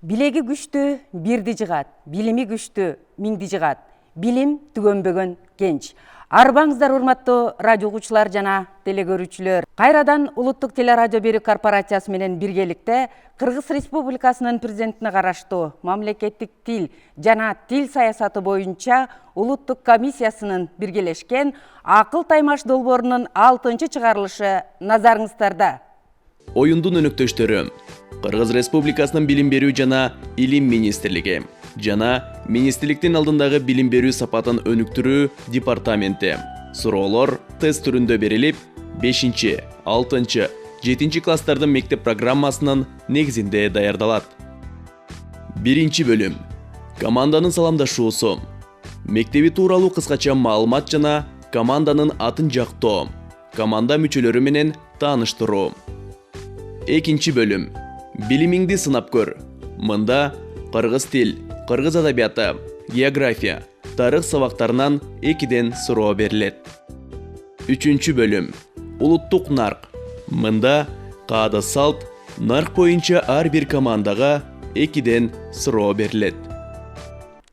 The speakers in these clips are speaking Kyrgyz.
Билеги күчтүү бирди жыгат, билими күчтүү миңди жыгат. Билим түгөнбөгөн генч. Арбаңыздар урматтуу радио угуучулар жана телекөрүүчүлөр. Кайрадан Улуттук телерадио берүү корпорациясы менен биргеликте Кыргыз Республикасынын президентине караштуу мамлекеттик тил жана тил саясаты боюнча Улуттук комиссиясынын биргелешкен акыл таймаш долбоорунун 6-чыгарылышы назарыңыздарда. Оюндун өнөктөштөрү Кыргыз Республикасынын билим берүү жана илим министрлиги жана министрликтин алдындагы билим берүү сапатын өнүктүрүү департаменти суроолор тест түрүндө берилип, 5, 6, 7 класстардын мектеп программасынын негизинде даярдалат. 1 бөлүм. Команданын саламдашуусу. Мектеби тууралуу кыскача маалымат жана команданын атын жактоо. Команда мүчөлөрү менен тааныштыруу. 2 бөлүм. Билимиңди сынап көр. Мында кыргыз тил, кыргыз адабияты, география, тарых сабактарынан 2ден суроо берилет. 3 бөлүм. Улуттук нарк. Мында каада салт, нарк боюнча ар бир командага 2ден суроо берилет.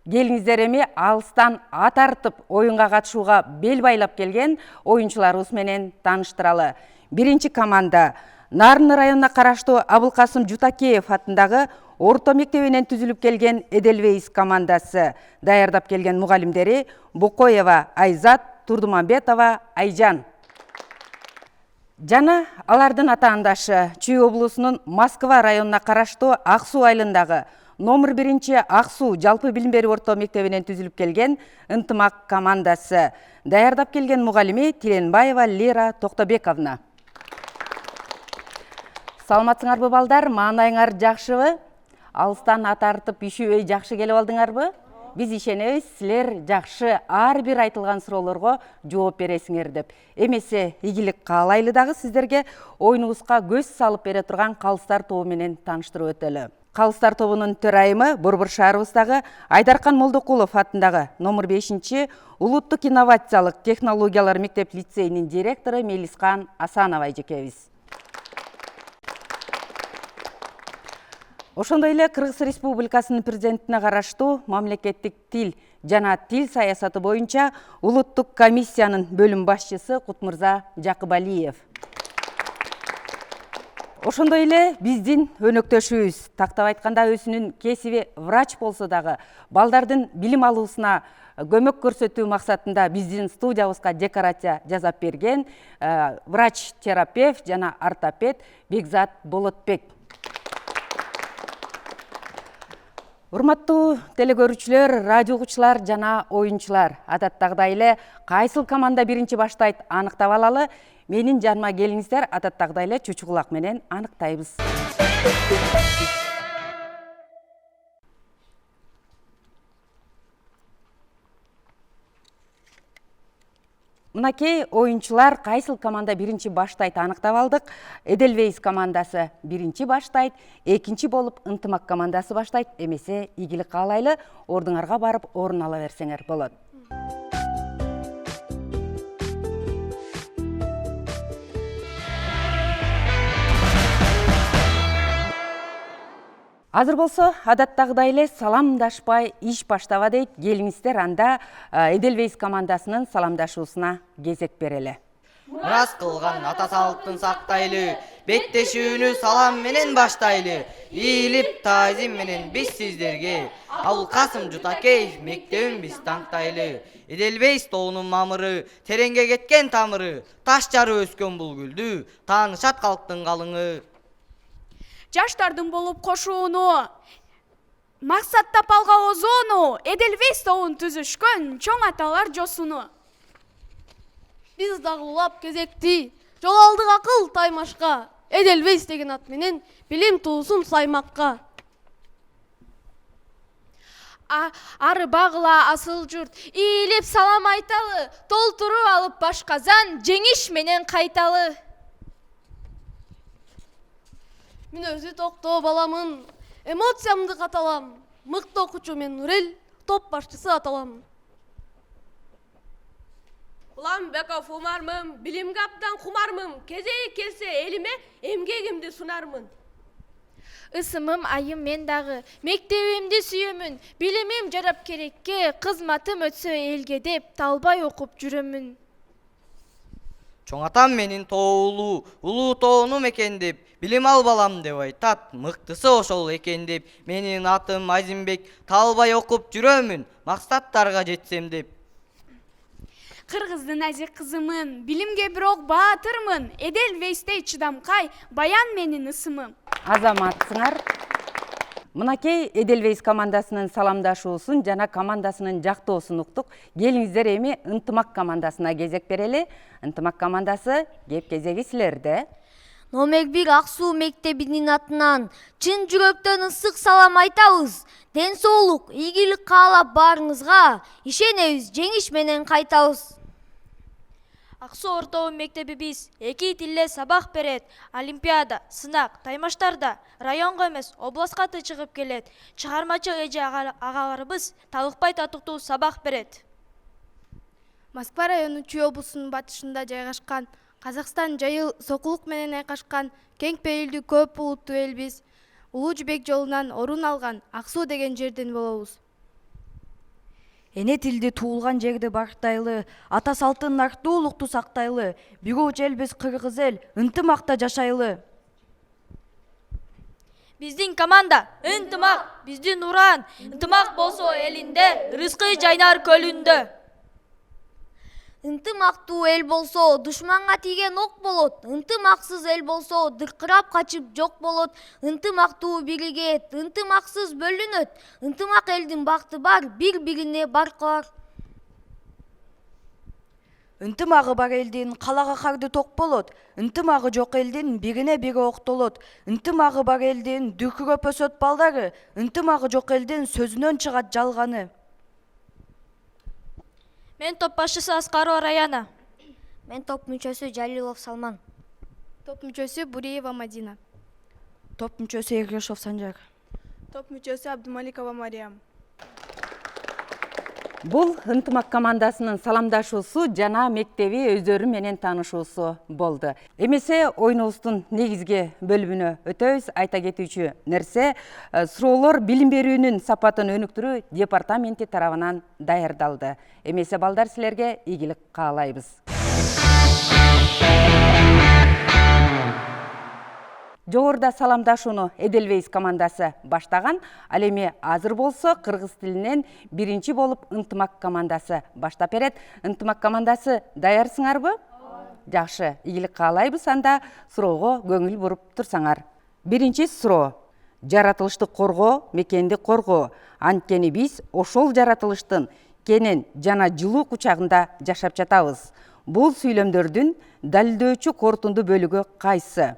Келиңиздер эми алыстан ат артып оюнга катышууга бел байлап келген оюнчуларыбыз менен тааныштыралы. 1 команда Нарын районуна караштуу Абылкасым Жутакеев атындагы орто мектебинен түзүлүп келген Эдельвейс командасы. Даярдап келген мугалимдери Бокоева Айзат, Турдумамбетова Айжан. Жана алардын атаандашы Чүй облусунун Москва районуна караштуу Ак Суу айылындагы номер 1 Ак Суу жалпы билим берүү орто мектебинен түзүлүп келген Ынтымак командасы. Даярдап келген мугалими Тиленбаева Лера Токтобековна. Саламатсыңарбы балдар, маанайыңар жакшыбы? Алыстан ат артып ишүүбөй жакшы келип алдыңарбы? Биз ишенебиз, силер жакшы ар бир айтылган суроолорго жооп бересиңер деп. Эмесе ийгилик каалайлы дагы сиздерге оюнубузга көз салып бере турган калыстар тобу менен тааныштырып өтөлү. Калыстар тобунун төрайымы Борбор шаарыбыздагы Айдаркан Молдокулов атындагы номер 5 Улуттук инновациялык технологиялар мектеп лицейинин директору Мелискан Асанова эжекебиз. Ошондой эле Кыргыз Республикасынын президентине караштуу мамлекеттик тил жана тил саясаты боюнча Улуттук комиссиянын бөлүм башчысы Кутмырза Жакыбалиев. Ошондой эле биздин өнөктөшүбүз, тактап айтканда өзүнүн кесиби врач болсо дагы, балдардын билим алуусуна көмөк көрсөтүү максатында биздин студиябызга декорация жасап берген врач-терапевт жана ортопед Бекзат Болотбек. Урматтуу телекөрүүчүлөр, радио угуучулар жана оюнчулар, адаттагыдай эле кайсыл команда биринчи баштайт аныктап алалы. Менин жаныма келиңиздер, адаттагыдай эле чүчү кулак менен аныктайбыз. Мынакей оюнчулар кайсыл команда биринчи баштайт аныктап алдык. Эдельвейс командасы биринчи баштайт, экинчи болуп Ынтымак командасы баштайт. Эмесе ийгилик каалайлы, ордуңарга барып орун ала берсеңер болот. Азыр болсо, адаттагыдай эле саламдашпай иш баштаба дейт. Келиңиздер, анда Эдельвейс командасынын саламдашуусуна кезек берели. Мурас кылган ата салттын сактайлы, беттешүүнү салам менен баштайлы. Ийилип таазим менен биз сиздерге Абылкасым Жутакеев мектебин биз таңтайлы. Эдельвейс тоонун мамыры, тереңге кеткен тамыры, таш жарып өскөн бул гүлдү, таанышат калктын калыңы. Жаштардын болуп кошууну, максаттап алга озууну, Эдельвейс тобун түзүшкөн чоң аталар жосуну. Биз дагы улап кезекти, жол алдык акыл таймашка, Эдельвейс деген ат менен билим туусун саймакка. Ары багыла асыл журт, ийилип салам айталы, толтуруп алып баш казан, жеңиш менен кайталы. Мен өзү токтоо баламын, эмоциямды каталам, мыкты окуучу мен Нурел, топ башчысы аталам. Уламбеков Умармын, билимге абдан кумармын, кезеги келсе элиме эмгегимди сунармын. Ысымым айым мен дагы, мектебимди сүйөмүн, билимим жарап керекке, кызматым өтсө элге деп талбай окуп жүрөмүн. Чоң атам менин тоолу, улуу тоонум экен деп, билим ал балам деп айтат, мыктысы ошол экен деп, менин атым Азимбек, талбай окуп жүрөмүн, максаттарга жетсем деп. Кыргыздын ажы кызымын, билимге бирок баатырмын, Эдельвейстей чыдамкай, баян менин ысымым. Азаматсыңар. Мынакей Эдельвейс командасынын саламдашуусун жана командасынын жактоосун уктук. Келиңиздер эми ынтымак командасына кезек берели. Ынтымак командасы кеп кезеги силерде. Номер 1 Ак Суу мектебинин атынан чын жүрөктөн ысык салам айтабыз. Ден соолук, ийгилик каалап баарыңызга, ишенебиз, жеңиш менен кайтабыз. Ак Суу орто мектебибиз 2 тилде сабак берет. Олимпиада, сынак, таймаштарда районго эмес, областка чыгып келет. Чыгармачыл эже агаларыбыз талыкпай татыктуу сабак берет. Москва району Чүй облусунун батышында жайгашкан, Казакстан жайыл сокулук менен айкашкан кең пейилдүү көп улуттуу элбиз. Улуу жибек жолунан орун алган Ак Суу деген жерден болобуз. Эне тилди туулган жерди барктайлы, ата салтын артуулукту сактайлы, бирөө элбиз кыргыз эл, ынтымакта жашайлы. Биздин команда ынтымак, биздин уран, ынтымак болсо элинде, рызкы жайнар көлүндө. Ынтымактуу эл болсо душманга тийген ок болот. Ынтымаксыз эл болсо дыркырап качып жок болот. Ынтымактуу биригет, ынтымаксыз бөлүнөт. Ынтымак элдин бакты бар, бири-бирине баркылар. Ынтымагы бар элдин калага карды ток болот. Ынтымагы жок элдин бирине бири октолот. Ынтымагы бар элдин дүркүрөп өсөт балдары. Ынтымагы жок элдин сөзүнөн чыгат жалганы. Мен топ башчысы Аскарова Раяна. Мен топ мүчөсү Жалилов Салман. Топ мүчөсү Буриева Мадина. Топ мүчөсү Эргешов Санжар. Топ мүчөсү Абдумаликова Мариям. Бул ынтымак командасынын саламдашуусу жана мектеби өздөрү менен таанышуусу болду. Эмесе ойунубуздун негизги бөлүмүнө өтөбүз. Айта кетүүчү нерсе, суроолор билим берүүнүн сапатын өнүктүрүү департаменти тарабынан даярдалды. Эмесе балдар, силерге ийгилик каалайбыз. Жогоруда саламдашууну Эдельвейс командасы баштаган, ал эми азыр болсо кыргыз тилинен биринчи болуп ынтымак командасы баштап берет. Ынтымак командасы даярсыңарбы? Жакшы, ийгилик каалайбыз. Анда суроого көңүл буруп турсаңар. Биринчи суроо: жаратылышты коргоо, мекенди коргоо. Анткени биз ошол жаратылыштын кенен жана жылуу кучагында жашап жатабыз. Бул сүйлөмдөрдүн далилдөөчү корутунду бөлүгү кайсы?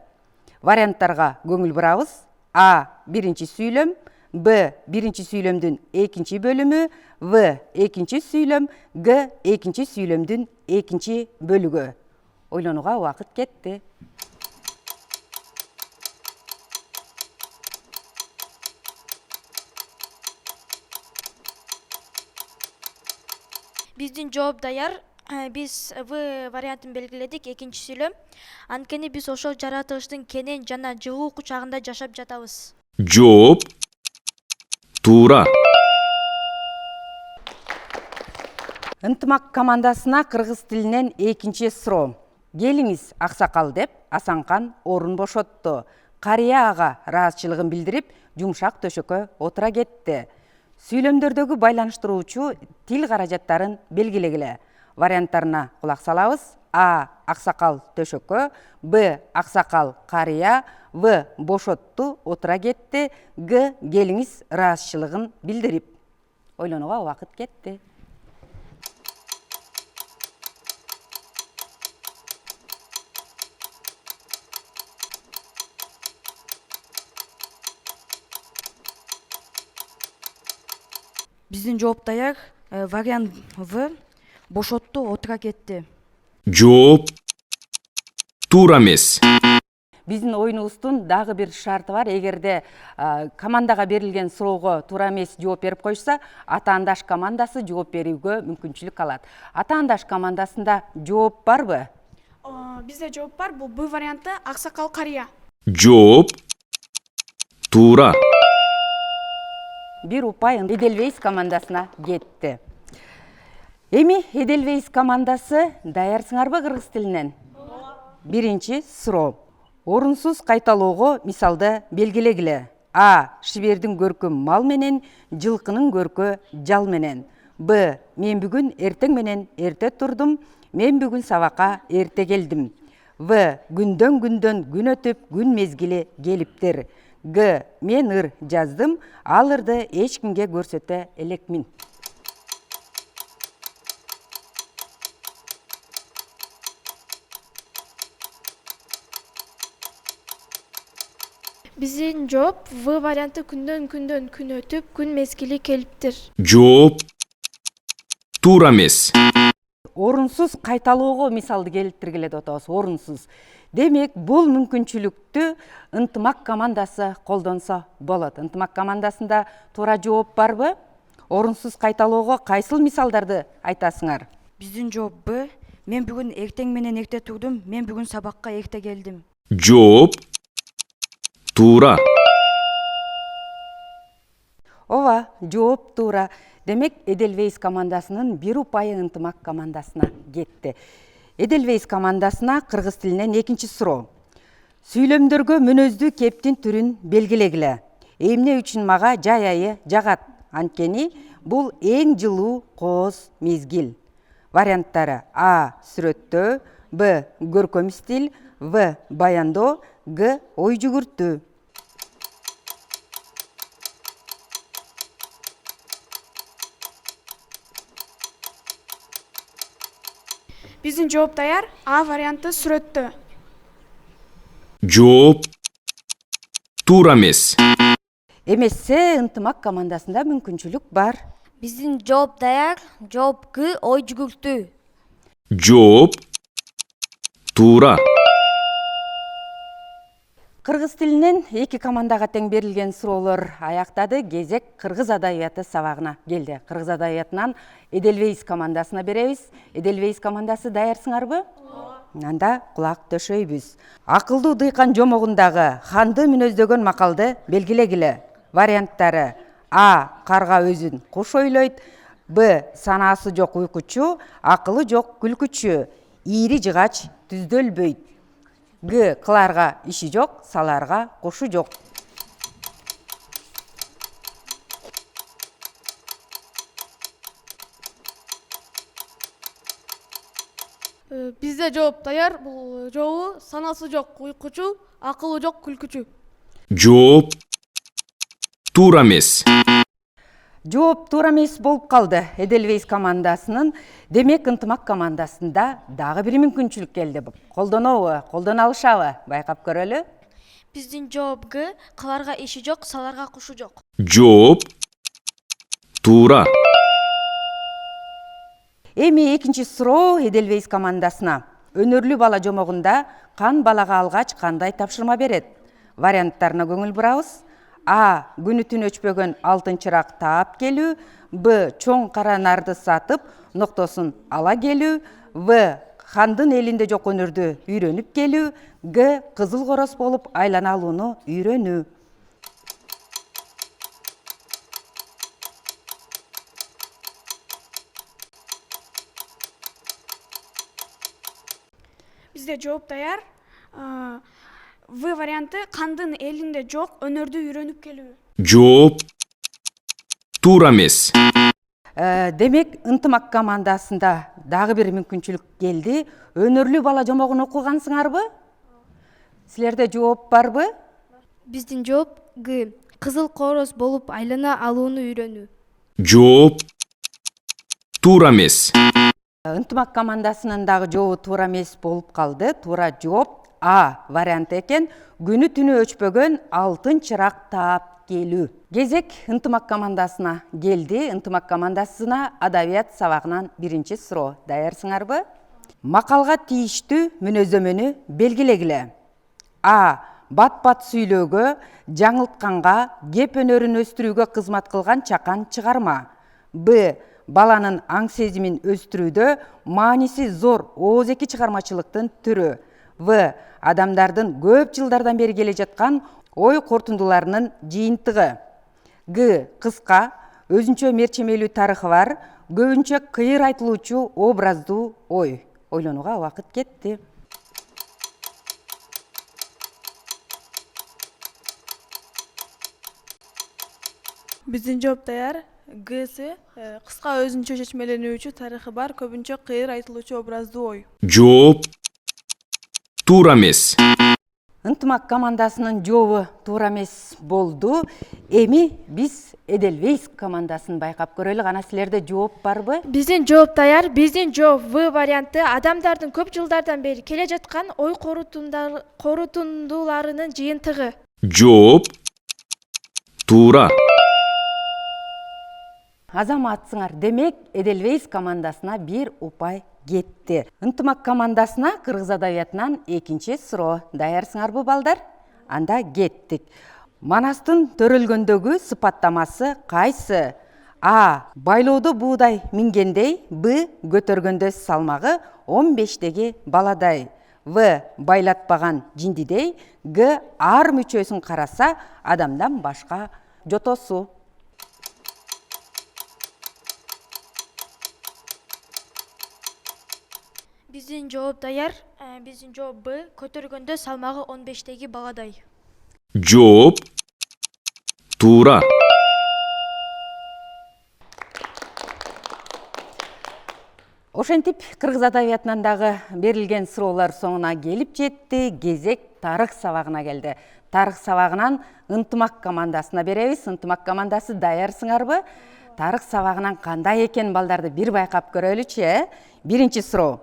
Варианттарга көңүл бурабыз. А. Биринчи сүйлөм. Б. Биринчи сүйлөмдүн экинчи бөлүмү. В. Экинчи сүйлөм. Г. Экинчи сүйлөмдүн экинчи бөлүгү. Ойлонууга убакыт кетти. Биздин жооп даяр. Биз В вариантын белгиледик, экинчи сүйлөм. Анткени биз ошол жаратылыштын кенен жана жылуу кучагында жашап жатабыз. Жооп туура. Ынтымак командасына кыргыз тилинен экинчи суроо. Келиңиз аксакал деп Асанкан орун бошотту. Карыя ага ыраазычылыгын билдирип, жумшак төшөккө отура кетти. Сүйлөмдөрдөгү байланыштыруучу тил каражаттарын белгилегиле. Варианттарына кулак салабыз. А. Аксакал төшөккө. Б. Аксакал карыя. В. Бошотту, отура кетти. Г. Келиңиз ыраазычылыгын билдирип. Ойлонууга убакыт кетти. Биздин жооп даяр. Вариант В. Бошотту, отура кетти. Жооп туура эмес. Биздин оюнубуздун дагы бир шарты бар. Эгерде командага берилген суроого туура эмес жооп берип койса, атаандаш командасы жооп берүүгө мүмкүнчүлүк алат. Атаандаш командасында жооп барбы? Бизде жооп бар. Бул Б варианты Аксакал карыя. Жооп туура. Бир упай Эдельвейс командасына кетти. Эми Эдельвейс командасы даярсыңарбы кыргыз тилинен? Биринчи суроо. Орунсуз кайталоого мисалды белгилегиле. А. Шибердин көркү мал менен, жылкынын көркү жал менен. Б. Мен бүгүн эртең менен эрте турдум, мен бүгүн сабакка эрте келдим. В. Күндөн күн өтүп, күн мезгили келиптир. Г. Мен ыр жаздым, ал ырды эч кимге көрсөтө элекмин. Биздин жооп В варианты күндөн күн өтүп, күн мезгили келиптир. Жооп туура эмес. Орунсуз кайталоого мисалды келтиргиле деп атабыз. Орунсуз. Демек, бул мүмкүнчүлүктү ынтымак командасы колдонсо болот. Ынтымак командасында туура жооп барбы? Орунсуз кайталоого кайсыл мисалдарды айтасыңар? Биздин жооп Б. Мен бүгүн эртең менен эрте турдум, мен бүгүн сабакка эрте келдим. Жооп туура. Ооба, жооп туура. Демек, Эдельвейс командасынын бир упайы ынтымак командасына кетти. Эдельвейс командасына кыргыз тилинен экинчи суроо. Сүйлөмдөргө мүнөздүү кептин түрүн белгилегиле. Эмне үчүн мага жай айы жагат? Анткени бул эң жылуу кооз мезгил. Варианттары: А. Сүрөттөө, Б. Көркөм стиль, В. Баяндоо, Г. Ой жүгүртүү. Биздин жооп даяр. А варианты сүрөттө. Жооп туура эмес. Эмесе, ынтымак командасында мүмкүнчүлүк бар. Биздин жооп даяр. Жооп Г. Ой жүгүртүү. Жооп туура. Кыргыз тилинен эки командага тең берилген суроолор аяктады. Кезек кыргыз адабияты сабагына келди. Кыргыз адабиятынан Эдельвейс командасына беребиз. Эдельвейс командасы даярсыңарбы? Анда кулак төшөйбүз. Акылдуу дыйкан жомогундагы ханды мүнөздөгөн макалды белгилегиле. Варианттары: А. Карга өзүн куш ойлойт, Б. Санаасы жок уйкучу, акылы жок күлкүчү, ийри жыгач түздөлбөйт. Г. Кыларга иши жок, саларга кушу жок. Бизде жооп даяр. Бул жообу санасы жок уйкучу, акылы жок күлкүчү. Жооп туура эмес. Жооп туура эмес болуп калды Эдельвейс командасынын. Демек, ынтымак командасында дагы бир мүмкүнчүлүк келди. Колдонобу, колдоно алышабы? Байкап көрөлү. Биздин жооп Г. Кыларга иши жок, саларга кушу жок. Жооп туура. Эми экинчи суроо Эдельвейс командасына. Өнөрлүү бала жомогунда кан балага алгач кандай тапшырма берет? Варианттарына көңүл бурабыз. А. Күнү түн өчпөгөн алтын чырак таап келүү, Б. Чоң кара нарды сатып, ноктосун ала келүү, В. Хандын элинде жок өнөрдү үйрөнүп келүү, Г. Кызыл короз болуп айлана алууну үйрөнүү. Бизде жооп даяр. В варианты кандын элинде жок өнөрдү үйрөнүп келүү. Жооп туура эмес. Демек, ынтымак командасында дагы бир мүмкүнчүлүк келди. Өнөрлүү бала жомогун окугансыңарбы? Силерде жооп барбы? Биздин жооп Г. Кызыл короз болуп айлана алууну үйрөнүү. Жооп туура эмес. Ынтымак командасынын дагы жообу туура эмес болуп калды. Туура жооп А варианты экен. Күнү түнү өчпөгөн алтын чырак таап келүү. Кезек ынтымак командасына келди. Ынтымак командасына адабият сабагынан биринчи суроо. Даярсыңарбы? Макалга тийиштүү мүнөздөмөнү белгилегиле. А. Бат-бат сүйлөөгө, жаңылтканга, кеп өнөрүн өстүрүүгө кызмат кылган чакан чыгарма. Б. Баланын аң сезимин өстүрүүдө мааниси зор оозеки чыгармачылыктын түрү. В. Адамдардын көп жылдардан бери келе жаткан ой корутундуларынын жыйынтыгы. Г кыска, өзүнчө мерчемелүү тарыхы бар, көбүнчө кыйыр айтылуучу образдуу ой. Ойлонууга убакыт кетти. Биздин жооп даяр. Гсы кыска өзүнчө чечмеленүүчү тарыхы бар, көбүнчө кыйыр айтылуучу образдуу ой. Жооп туура эмес. Ынтымак командасынын жообу туура эмес болду. Эми биз Эдельвейс командасын байкап көрөлү. Кана силерде жооп барбы? Биздин жооп даяр. Биздин жооп В варианты адамдардын көп жылдардан бери келе жаткан ой корутундууларынын жыйынтыгы. Жооп туура. Азаматсыңар. Демек, Эдельвейс командасына бир упай кетти. Ынтымак командасына кыргыз адабиятынан экинчи суроо. Даярсыңарбы, балдар? Анда кеттик. Манастын төрөлгөндөгү сыпаттамасы кайсы? А. Байлоодо буудай мингендей. Б. Көтөргөндө салмагы 15-теги баладай. В. Байлатпаган жиндидей. Г. Ар мүчөсүн караса адамдан башка жотосу. Биздин жооп даяр. Биздин жооп Б. Көтөргөндө салмагы 15-теги баладай. Жооп туура. Ошентип, кыргыз адабиятынан дагы берилген суроолор соңуна келип жетти. Кезек тарых сабагына келди. Тарых сабагынан ынтымак командасына беребиз. Ынтымак командасы даярсыңарбы? Тарых сабагынан кандай экен балдарды бир байкап көрөлүчү, Биринчи суроо.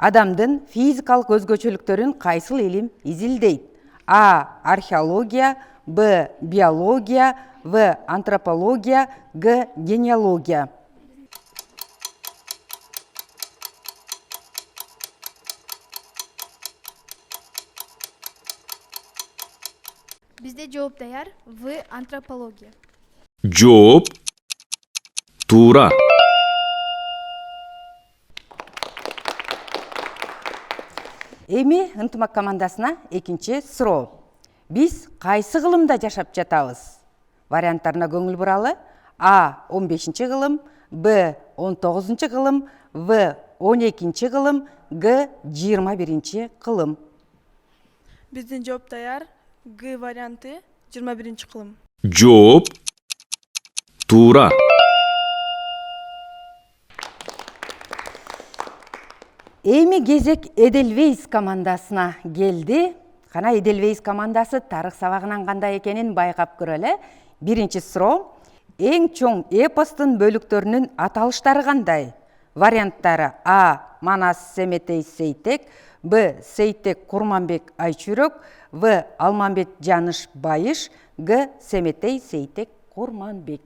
Адамдын физикалык өзгөчөлүктөрүн кайсыл илим изилдейт? А. Археология. Б. Биология. В. Антропология. Г. Генеалогия. Бизде жооп даяр. В. Антропология. Жооп туура. Эми ынтымак командасына экинчи суроо. Биз кайсы кылымда жашап жатабыз? Варианттарына көңүл буралы. А. 15-чи кылым. Б. 19-чы кылым. В. 12-чи кылым. Г. 21-чи кылым. Биздин жооп даяр. Г варианты 21-чи кылым. Жооп туура. Эми кезек Эдельвейс командасына келди. Кана Эдельвейс командасы тарых сабагынан кандай экенин байкап көрөлү. Биринчи суроо. Эң чоң эпостун бөлүктөрүнүн аталыштары кандай? Варианттары: А. Манас Семетей Сейтек. Б. Сейтек Курманбек Айчүрөк. В. Алмамбет Жаныш Байыш. Г. Семетей Сейтек Курманбек.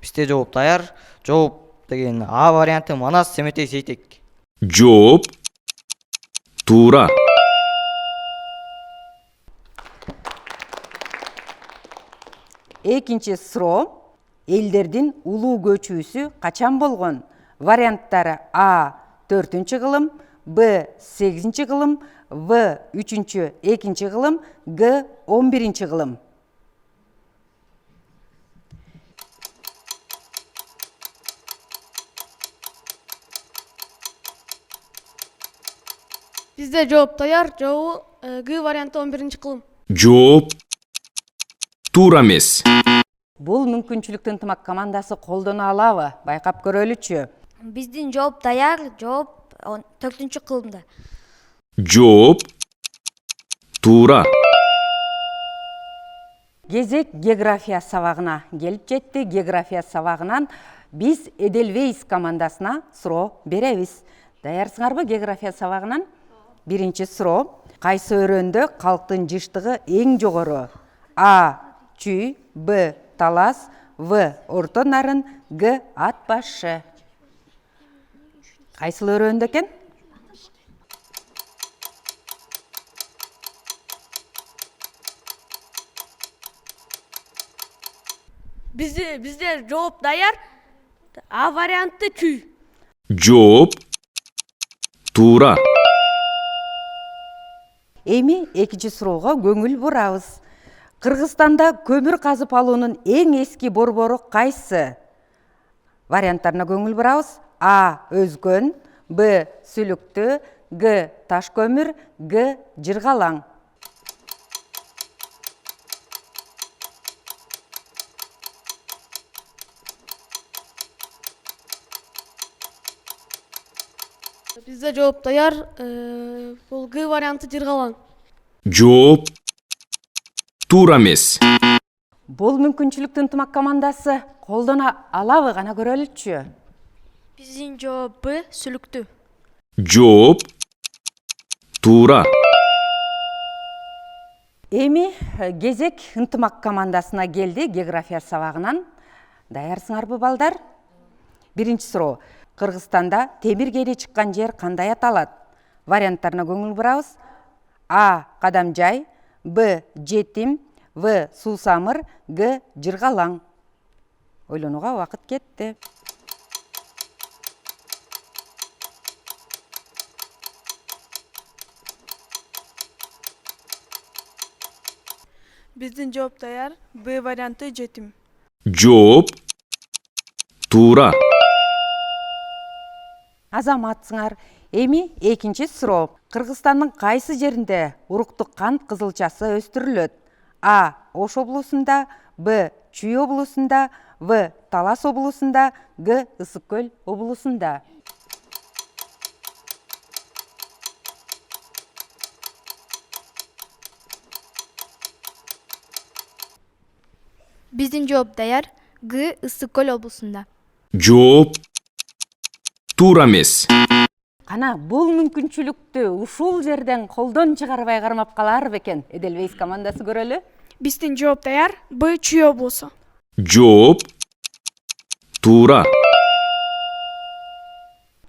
Бизде жооп даяр. Жооп деген А варианты Манас Семетей Сейтек. Жооп туура. Экинчи суроо. Элдердин улуу көчүүсү качан болгон? Варианттары: А. 4-чү кылым. Б. 8-чи кылым. В. 3-чү 2-чи кылым. Г. 11-чи кылым. Бизде жооп даяр. Жообу Г варианты 11-чи кылым. Жооп туура эмес. Бул мүмкүнчүлүктү ынтымак командасы колдоно алабы? Байкап көрөлүчү. Биздин жооп даяр. Жооп 4-чү кылымда. Жооп туура. Кезек география сабагына келип жетти. География сабагынан биз Эдельвейс командасына суроо беребиз. Даярсыңарбы география сабагынан? Биринчи суроо. Кайсы өрөөндө калктын жыштыгы эң жогору? А. Чүй. Б. Талас. В. Орто нарын. Г. Ат башы. Кайсыл өрөөндө экен? Бизде жооп даяр. А варианты чүй. Жооп туура. Эми экинчи суроого көңүл бурабыз. Кыргызстанда көмүр казып алуунун эң эски борбору кайсы? Варианттарына көңүл бурабыз. А. Өзгөн, Б. Сүлүктүү, Г. Таш көмүр, Г. Жыргалаң. Бизде жооп даяр. Бул Г варианты жыргалаң. Жооп туура эмес. Бул мүмкүнчүлүктү ынтымак командасы колдоно алабы, гана көрөлүчү. Биздин жооп Б сүлүктүү. Жооп туура. Эми кезек ынтымак командасына келди география сабагынан. Даярсыңарбы балдар? Биринчи суроо. Кыргызстанда темир кени чыккан жер кандай аталат? Варианттарына көңүл бурабыз. А. Кадамжай, Б. Жетим, В. Суусамыр, Г. Жыргалаң. Ойлонууга убакыт кетти. Биздин жооп даяр. Б варианты жетим. Жооп туура. Азаматсыңар. Эми экинчи суроо. Кыргызстандын кайсы жеринде уруктук кант кызылчасы өстүрүлөт? А. Ош облусунда, Б. Чүй облусунда, В. Талас облусунда, Г. Ысык көл облусунда. Биздин жооп даяр. Г Ысык көл облусунда. Жооп туура эмес. Кана бул мүмкүнчүлүктү ушул жерден колдон чыгарбай кармап калар бекен? Эдельвейс командасы көрөлү. Биздин жооп даяр. Б Чүй облусу. Жооп туура.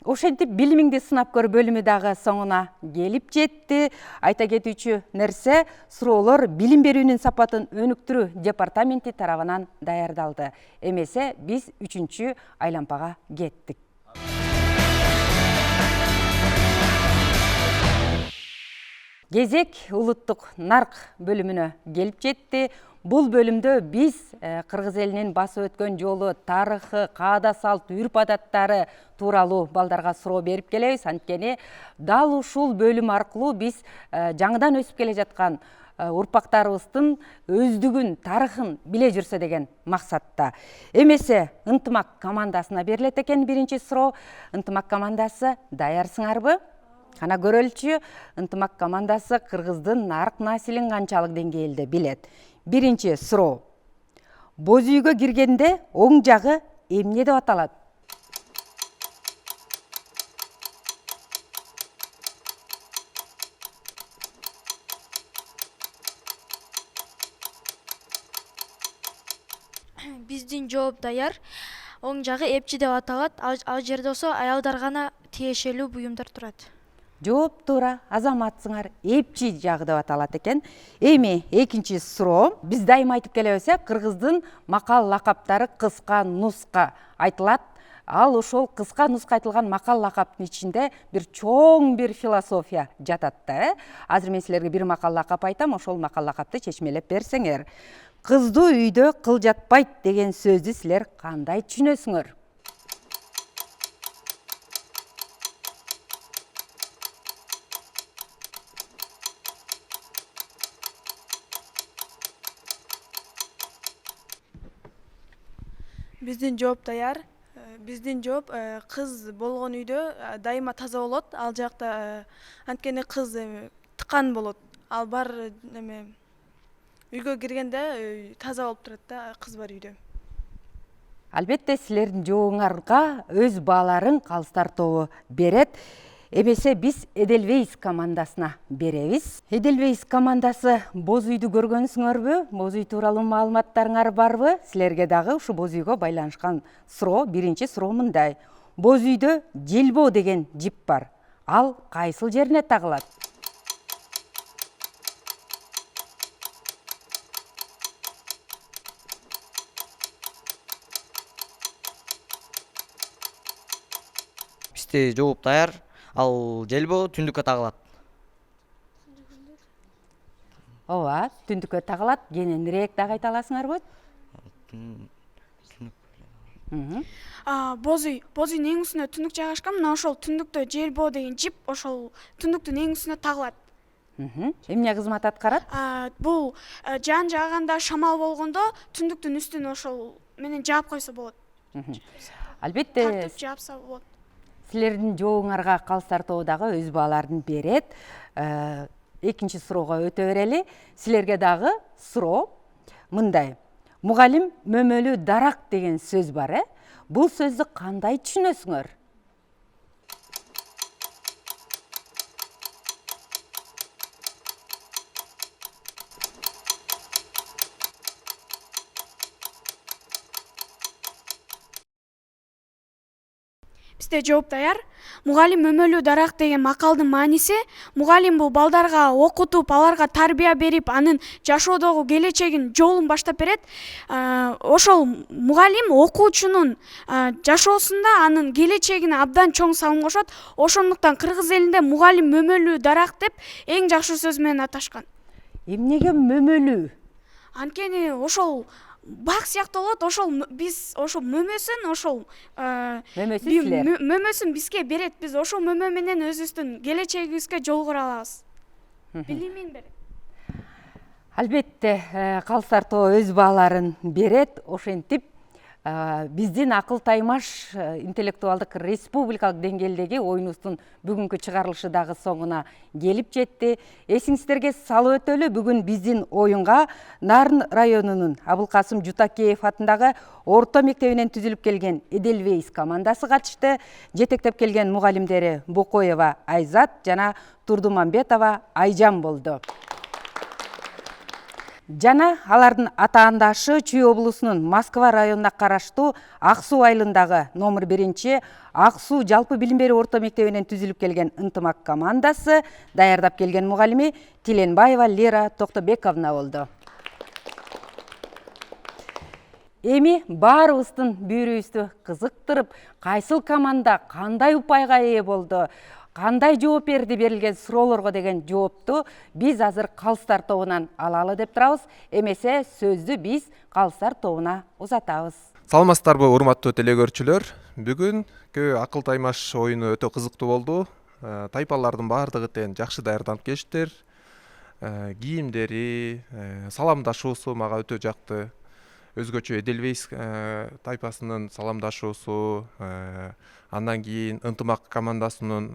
Ошентип билимиңди сынап көр бөлүмү дагы соңуна келип жетти. Айта кетүүчү нерсе, суроолор билим берүүнүн сапатын өнүктүрүү департаменти тарабынан даярдалды. Эмесе биз 3-чү айлампага кеттик. Кезек улуттук нарк бөлүмүнө келип жетти. Бул бөлүмдө биз кыргыз элинин басып өткөн жолу, тарыхы, каада салт, үрп адаттары тууралуу балдарга суроо берип келебиз. Анткени дал ушул бөлүм аркылуу биз жаңыдан өсүп келе жаткан урпактарыбыздын өздүгүн, тарыхын биле жүрсө деген максатта. Эмесе ынтымак командасына берилет экен биринчи суроо. Ынтымак командасы даярсыңарбы? Кана көрөлчү, ынтымак командасы кыргыздын нарк насилин канчалык деңгээлде билет. Биринчи суроо. Боз үйгө киргенде оң жагы эмне деп аталат? Биздин жооп даяр. Оң жагы эпчи деп аталат. Ал жерде болсо аялдар гана тиешелүү буюмдар турат. Жооп туура, азаматсыңар, эпчи жагы деп аталат экен. Эми экинчи суроо. Биз дайыма айтып келебиз, кыргыздын макал лакаптары кыска нуска айтылат. Ал ошол кыска нуска айтылган макал лакаптын ичинде бир чоң бир философия жатат да. Азыр мен силерге бир макал лакап айтам, ошол макал лакапты чечмелеп берсеңер. Кызды үйдө кыл жатпайт деген сөздү силер кандай түшүнөсүңөр? Биздин жооп даяр. Биздин жооп кыз болгон үйдө дайыма таза болот. Ал жакта анткени кыз тыкан болот. Ал бар үйгө киргенде таза болуп турат да, кыз бар үйдө. Албетте силердин жообуңарга өз бааларын калыстар тобу берет. Эмесе биз Эдельвейс командасына беребиз. Эдельвейс командасы боз үйдү көргөнсүңөрбү? Боз үй тууралуу маалыматтарыңар барбы? Силерге дагы ушу боз үйгө байланышкан суроо, биринчи суроо мындай. Боз үйдө желбоо деген жип бар. Ал кайсыл жерине тагылат? бизде жооп даяр. Ал желбо түндүккө тагылат. ооба түндүккө тагылат. Кененирээк дагы айта аласыңарбы? Бозуйдун эң үстүнө түндүк жайгашкан. Мына ошол түндүктө желбоо деген жип ошол түндүктүн эң үстүнө тагылат. Эмне кызмат аткарат? Бул жан жааганда, шамал болгондо түндүктүн үстүн ошол менен жаап койсо болот. Албетте, Тартып жаапса болот. силердин жообуңарга Калыстар тобу дагы өз бааларын берет. Экинчи суроого өтө берели. Силерге дагы суроо мындай. Мугалим мөмөлүү дарак деген сөз бар, Бул сөздү кандай түшүнөсүңөр? Бизде жооп даяр. Мугалим мөмөлүү дарак деген макалдын мааниси мугалим бул балдарга окутуп, аларга тарбия берип, анын жашоодогу келечегин, жолун баштап берет. Ошол мугалим окуучунун жашоосунда анын келечегине абдан чоң салым кошот. Ошондуктан кыргыз элинде мугалим мөмөлүү дарак деп эң жакшы сөз менен аташкан. Эмнеге мөмөлүү? Анткени ошол бак сыяктуу болот. Ошол биз ошол мөмөсүн мөмөсүн бизге берет. Биз ошол мөмө менен өзүбүздүн келечегибизге жол кура алабыз. Билимин берет. Албетте, Калыстар тобу өз бааларын берет. Ошентип биздин акыл таймаш интеллектуалдык республикалык деңгээлдеги оюнубуздун бүгүнкү чыгарылышы дагы соңуна келип жетти. Эсиңиздерге салып өтөлү, бүгүн биздин оюнга Нарын районунун Абылкасым Жутакеев атындагы орто мектебинен түзүлүп келген Эдельвейс командасы катышты. Жетектеп келген мугалимдери Бокоева Айзат жана Турдумамбетова Айжан болду. Жана алардын атаандашы Чүй облусунун Москва районуна караштуу Ак Суу айылындагы номер 1 Ак Суу жалпы билим берүү орто мектебинен түзүлүп келген ынтымак командасы даярдап келген мугалими Тиленбаева Лера Токтобековна болду. Эми баарыбыздын бүйрүбүздү кызыктырып, кайсыл команда кандай упайга ээ болду, кандай жооп берди берилген суроолорго деген жоопту биз азыр Калыстар тобунан алалы деп турабыз. Эмесе сөздү биз Калыстар тобуна узатабыз. Саламатсыздарбы, урматтуу телекөрүүчүлөр. Бүгүнкү акыл таймаш оюну өтө кызыктуу болду. Тайпалардын баардыгы тең жакшы даярданып келиштир. Кийимдери, саламдашуусу мага өтө жакты. Өзгөчө Эдельвейс тайпасынын саламдашуусу, андан кийин ынтымак командасынын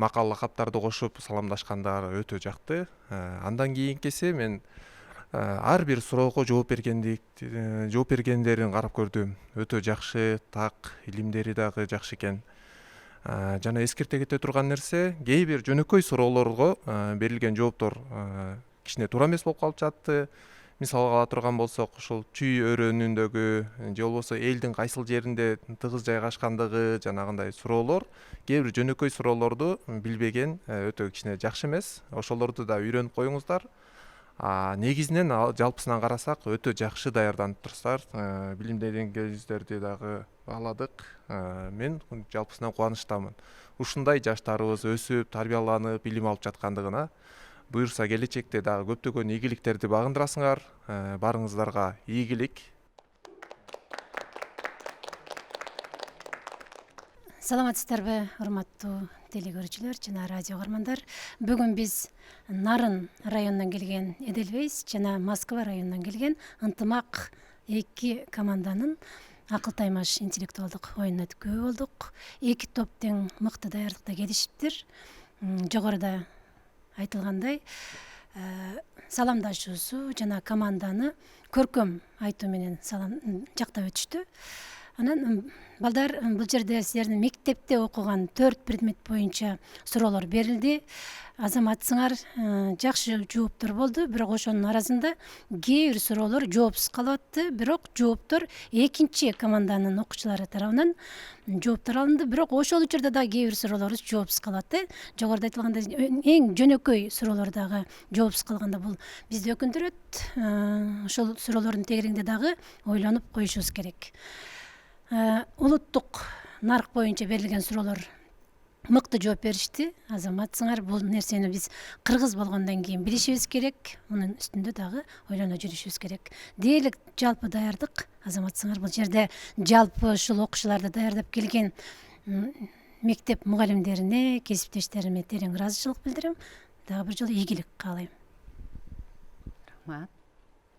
макал лакаптарды кошуп саламдашкандары өтө жакты. Андан кийинкиси мен ар бир суроого жооп бергендерин карап көрдүм. Өтө жакшы, так, илимдери дагы жакшы экен. Жана эскерте кете турган нерсе, кээ бир жөнөкөй суроолорго берилген жооптор кичине туура эмес болуп калып жатты. Мисалга ала турган болсок, ушул Чүй өрөөнүндөгү же болбосо элдин кайсыл жеринде тыгыз жайгашкандыгы жанагындай суроолор, кээ бир жөнөкөй суроолорду билбеген өтө кичине жакшы эмес. Ошолорду да үйрөнүп коюңуздар. Негизинен жалпысынан карасак өтө жакшы даярданып турсуздар. Билимдер деңгээлиңиздерди дагы бааладык. Мен жалпысынан кубанычтамын. Ушундай жаштарыбыз өсүп, тарбияланып, билим алып жаткандыгына. Буюрса келечекте дагы көптөгөн ийгиликтерди багындырасыңар. Барыңыздарга ийгилик. Саламатсыздарбы, урматтуу телекөрүүчүлөр жана радио көрөрмандар. Бүгүн биз Нарын районунан келген Эдельвейс жана Москва районунан келген ынтымак эки команданын акыл таймаш интеллектуалдык оюнуна күбө болдук. Эки топ тең мыкты даярдыкта келишиптир. Жогоруда айтылгандай саламдашуусу жана команданы көркөм айтуу менен жактап өтүштү. Анан балдар, бул жерде силердин мектепте окуган 4 предмет боюнча суроолор берилди. Азаматсыңар жакшы жооптор болду, бирок ошонун арасында кээ бир суроолор жоопсуз калып атты. Бирок жооптор экинчи команданын окуучулары тарабынан жооптор алынды, бирок ошол учурда да кээ бир суроолор жоопсуз калат. Жогоруда айтылгандай эң жөнөкөй суроолор дагы жоопсуз калганда бул бизди өкүндүрөт. Ошол суроолордун тегерегинде дагы ойлонуп коюшубуз керек. Улуттук нарық боюнча берилген суроолор мыкты жооп беришти. Азаматсыңар, бул нерсени биз кыргыз болгондон кийин билишибиз керек, мунун үстүндө дагы ойлоно жүрүшүбүз керек. Дээрлик жалпы даярдык. Азаматсыңар, бул жерде жалпы ушул окуучуларды даярдап келген мектеп мугалимдерине, кесиптештериме терең ыраазычылык билдирем. Дагы бир жолу ийгилик каалайм.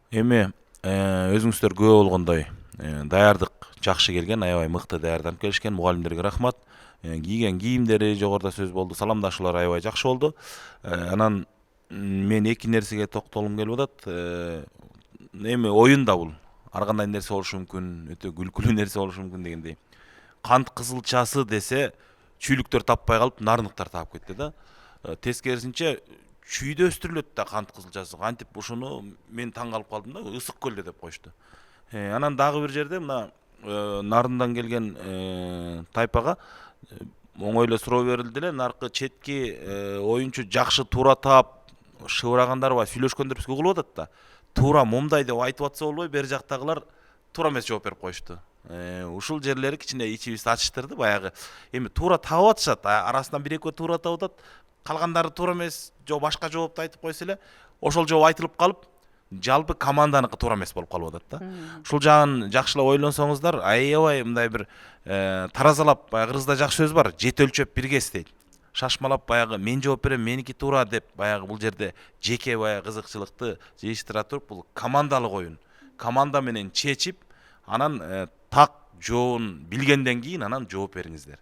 Эми өзүңүздөр күбө болгондой даярдык жакшы келген, аябай мыкты даярданып келишкен. Мугалимдерге рахмат. Кийген кийимдери жогоруда сөз болду, саламдашуулар аябай жакшы болду. Анан мен эки нерсеге токтолгум келип атат. Эми оюн да бул ар кандай нерсе болушу мүмкүн, өтө күлкүлүү нерсе болушу мүмкүн дегендей. Кант кызылчасы десе, чүйлүктөр таппай калып, нарындыктар таап кетти да. Тескерисинче чүйдө өстүрүлөт да кант кызылчасы. Кантип ушуну мен таң калып калдым да, ысык көлдө деп коюшту. Анан дагы бир жерде мына нарындан келген тайпага оңойло суроо берилди эле. Наркы четки оюнчу жакшы туура таап шыбырагандар бар, сүйлөшкөндөр бизге угулуп атат да. Туура момдай деп айтып атса болбой, бери жактагылар туура эмес жооп берип коюшту. Ушул жерлери кичине ичибизди ачыштырды. Баягы эми туура таап атышат, арасынан бир-экөө туура таап атат, калгандары туура эмес, же башка жоопту айтып койсо эле, ошол жооп айтылып калып, жалпы команданыкы туура эмес болуп калып атат да. Ушул жагын жакшылап ойлонсоңуздар, аябай мындай бир таразалап, кыргызда жакшы сөз бар, жет өлчөп бир кес дейт. Шашмалап баягы мен жооп берем, меники туура деп, баягы бул жерде жеке баягы кызыкчылыкты жыйыштыра туруп, бул командалык оюн. Команда менен чечип, анан так жообун билгенден кийин анан жооп бериңиздер.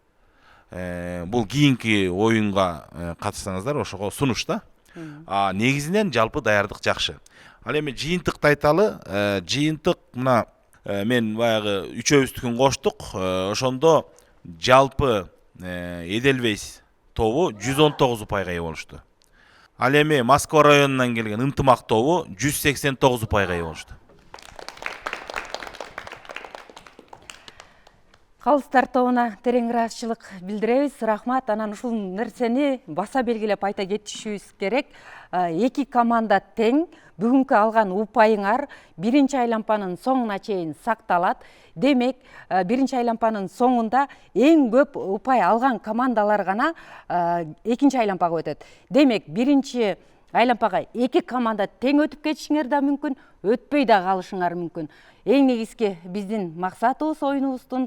Бул кийинки оюнга катышсаңыздар, ошого сунуш да. Негизинен жалпы даярдык жакшы. Ал эми жыйынтыкты айталы. Жыйынтык мына мен баягы үчөөбүздүкүн коштук. Ошондо жалпы Эдельвейс тобу 119 упайга ээ болушту. Ал эми Москва районунан келген ынтымак тобу 189 упайга ээ болушту. Калыстар тобуна терең ыраазычылык билдиребиз. Рахмат. Анан ушул нерсени баса белгилеп айта кетишибиз керек. Эки команда тең. Бүгүнкү алган упайыңар биринчи айлампанын соңуна чейин сакталат. Демек, биринчи айлампанын соңунда эң көп упай алган командалар гана экинчи айлампага өтөт. Демек, биринчи айлампага эки команда тең өтүп кетишиңер да мүмкүн, өтпөй да калышыңар мүмкүн. Эң негизги биздин максатыбыз оюнубуздун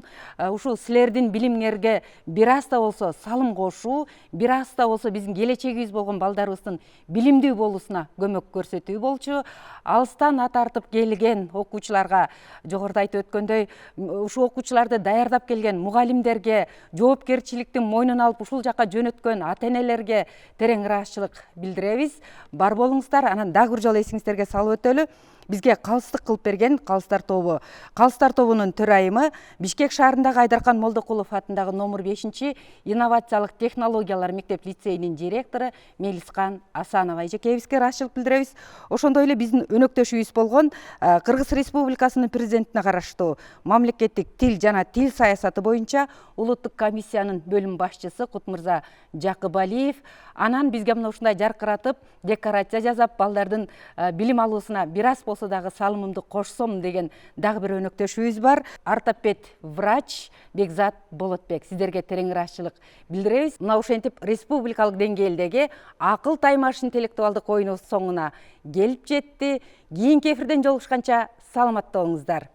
ушул силердин билимиңерге бир аз да болсо салым кошуу, бир аз да болсо биздин келечегибиз болгон балдарыбыздын билимдүү болуусуна көмөк көрсөтүү болчу. Алыстан ат тартып келген окуучуларга, жогоруда айтып өткөндөй, ушул окуучуларды даярдап келген мугалимдерге, жоопкерчиликтин мойнуна алып ушул жака жөнөткөн ата-энелерге терең ыраазычылык билдиребиз. Бар болуңуздар. Анан дагы бир жолу эсиңиздерге салып өтөлү. Бизге калыстык кылып берген Калыстар тобу. Калыстар тобунун төрайымы Бишкек шаарындагы Айдаркан Молдокулов атындагы номер 5 инновациялык технологиялар мектеп лицейинин директору Мелискан Асанова эжекебизге ыраазычылык билдиребиз. Ошондой эле биздин өнөктөшүбүз болгон Кыргыз Республикасынын президентине караштуу мамлекеттик тил жана тил саясаты боюнча улуттук комиссиянын бөлүм башчысы Кутмырза Жакыбалиев. Анан бизге мына ушундай жаркыратып, декорация жасап, балдардын билим алуусуна бир аз болсо дагы салымымды кошсом деген дагы бир өнөктөшүбүз бар. Ортопед врач Бекзат Болотбек. Сиздерге терең ыраазычылык билдиребиз. Мына ушентип республикалык деңгээлдеги акыл таймаш интеллектуалдык оюнубуз соңуна келип жетти. Кийинки эфирден жолугушканча саламатта болуңуздар.